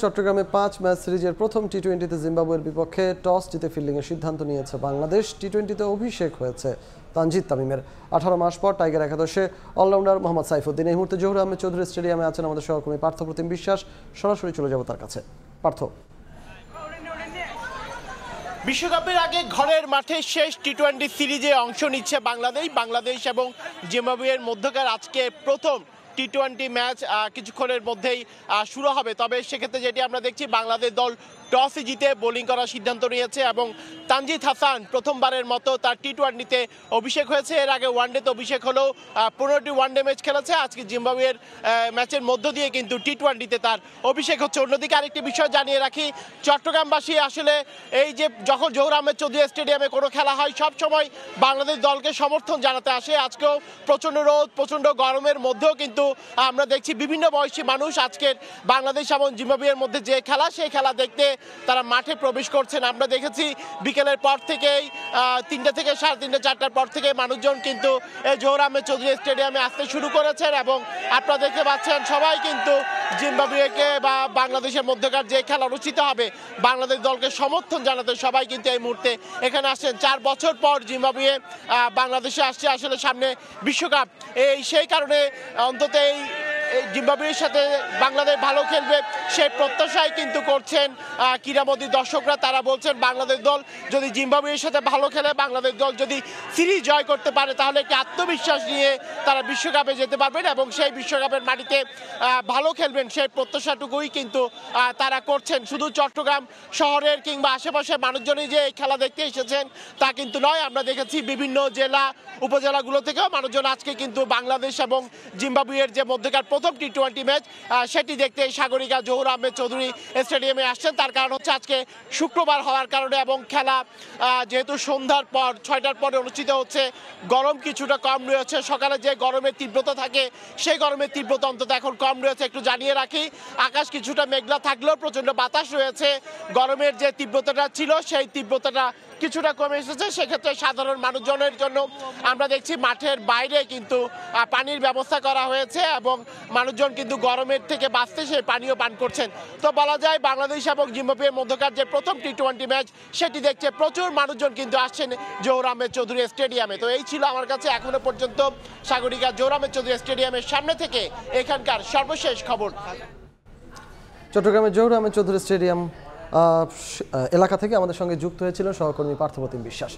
চট্টগ্রামে ৫ ম্যাচ সিরিজের প্রথম টি-20তে জিম্বাবুয়ের বিপক্ষে টস জিতে ফিল্ডিংয়ের সিদ্ধান্ত নিয়েছে বাংলাদেশ। টি-20তে অভিষেক হয়েছে তানজিদ তামিমের। 18 মাস পর টাইগার একাদশে অলরাউন্ডার মোহাম্মদ সাইফুদ্দিন। এই মুহূর্তে জহুর আহমেদ চৌধুরী স্টেডিয়ামে আছেন আমাদের সহকর্মী পার্থপ্রতিম বিশ্বাস। সরাসরি চলে যাব তার কাছে। পার্থ, বিশ্বকাপের আগে ঘরের মাঠে শেষ টি-20 সিরিজে অংশ নিচ্ছে বাংলাদেশ এবং জিম্বাবুয়ের মধ্যকার আজকে প্রথম টি-20 ম্যাচ কিছুক্ষণের মধ্যেই শুরু হবে। তবে সেক্ষেত্রে যেটি আমরা দেখছি, বাংলাদেশ দল টসে জিতে বোলিং করার সিদ্ধান্ত নিয়েছে এবং তানজিদ হাসান প্রথমবারের মতো তার টি-20তে অভিষেক হয়েছে। এর আগে ওয়ানডেতে অভিষেক হলেও 15টি ওয়ানডে ম্যাচ খেলেছে। আজকে জিম্বাবুয়ের ম্যাচের মধ্য দিয়ে কিন্তু টি-20তে তার অভিষেক হচ্ছে। অন্যদিকে আরেকটি বিষয় জানিয়ে রাখি, চট্টগ্রামবাসী আসলে এই যে যখন জহুর আহমেদ চৌধুরী স্টেডিয়ামে কোনো খেলা হয় সব সময় বাংলাদেশ দলকে সমর্থন জানাতে আসে। আজকেও প্রচণ্ড রোদ, প্রচণ্ড গরমের মধ্যেও কিন্তু আমরা দেখছি বিভিন্ন বয়সী মানুষ আজকের বাংলাদেশ এবং জিম্বাবুয়ের মধ্যে যে খেলা, সেই খেলা দেখতে তারা মাঠে প্রবেশ করছেন। আমরা দেখেছি বিকেলের পর থেকেই 3টা থেকে 3:30 4টার পর থেকে মানুষজন কিন্তু এই জহুর আহমেদ চৌধুরী স্টেডিয়ামে আসতে শুরু করেছেন এবং আপনারা দেখতে পাচ্ছেন সবাই কিন্তু জিম্বাবুয়েকে বা বাংলাদেশের মধ্যকার যে খেলা অনুষ্ঠিত হবে বাংলাদেশ দলকে সমর্থন জানাতে সবাই কিন্তু এই মুহূর্তে এখানে আসছেন। 4 বছর পর জিম্বাবুয়ে বাংলাদেশে আসছে আসলে সামনে বিশ্বকাপ। সেই কারণে অন্তত এই জিম্বাবুয়ের সাথে বাংলাদেশ ভালো খেলবে সেই প্রত্যাশাই কিন্তু করছেন ক্রীড়ামোদী দর্শকরা। তারা বলছেন বাংলাদেশ দল যদি জিম্বাবুয়ের সাথে ভালো খেলে, বাংলাদেশ দল যদি সিরিজ জয় করতে পারে, তাহলে একটি আত্মবিশ্বাস নিয়ে তারা বিশ্বকাপে যেতে পারবেন এবং সেই বিশ্বকাপের মাটিতে ভালো খেলবেন সেই প্রত্যাশাটুকুই কিন্তু তারা করছেন। শুধু চট্টগ্রাম শহরের কিংবা আশেপাশের মানুষজনই যে এই খেলা দেখতে এসেছেন তা কিন্তু নয়। আমরা দেখেছি বিভিন্ন জেলা উপজেলাগুলো থেকেও মানুষজন আজকে কিন্তু বাংলাদেশ এবং জিম্বাবুয়ের যে মধ্যকার প্রথম টি-20 ম্যাচ সেটি দেখতে সাগরিকা জহুর আহমেদ চৌধুরী স্টেডিয়ামে আসছেন। তার কারণ হচ্ছে আজকে শুক্রবার হওয়ার কারণে এবং খেলা যেহেতু সন্ধ্যার পর 6টার পরে অনুষ্ঠিত হচ্ছে, গরম কিছুটা কম রয়েছে। সকালে যে গরমের তীব্রতা থাকে সেই গরমের তীব্রতা অন্তত এখন কম রয়েছে। একটু জানিয়ে রাখি, আকাশ কিছুটা মেঘলা থাকলেও প্রচণ্ড বাতাস রয়েছে। গরমের যে তীব্রতাটা ছিল সেই তীব্রতাটা কিছুটা কমে এসেছে। সেক্ষেত্রে সাধারণ মানুষজনের জন্য আমরা দেখছি মাঠের বাইরে কিন্তু পানির ব্যবস্থা করা হয়েছে এবং মানুষজন কিন্তু গরমের থেকে বাঁচতে সেই পানীয় পান করছেন। তো বলা যায় বাংলাদেশ এবং জিম্বাবুয়ের মধ্যকার যে প্রথম টি-20 ম্যাচ সেটি দেখছে প্রচুর মানুষজন কিন্তু আসছেন জহুর আহমেদ চৌধুরী স্টেডিয়ামে। তো এই ছিল আমার কাছে এখনো পর্যন্ত সাগরিকা জহুর আহমেদ চৌধুরী স্টেডিয়ামের সামনে থেকে এখানকার সর্বশেষ খবর। চট্টগ্রামের জহুর আহমেদ চৌধুরী স্টেডিয়াম এলাকা থেকে আমাদের সঙ্গে যুক্ত হয়েছিল সহকর্মী পার্থপ্রতিম বিশ্বাস।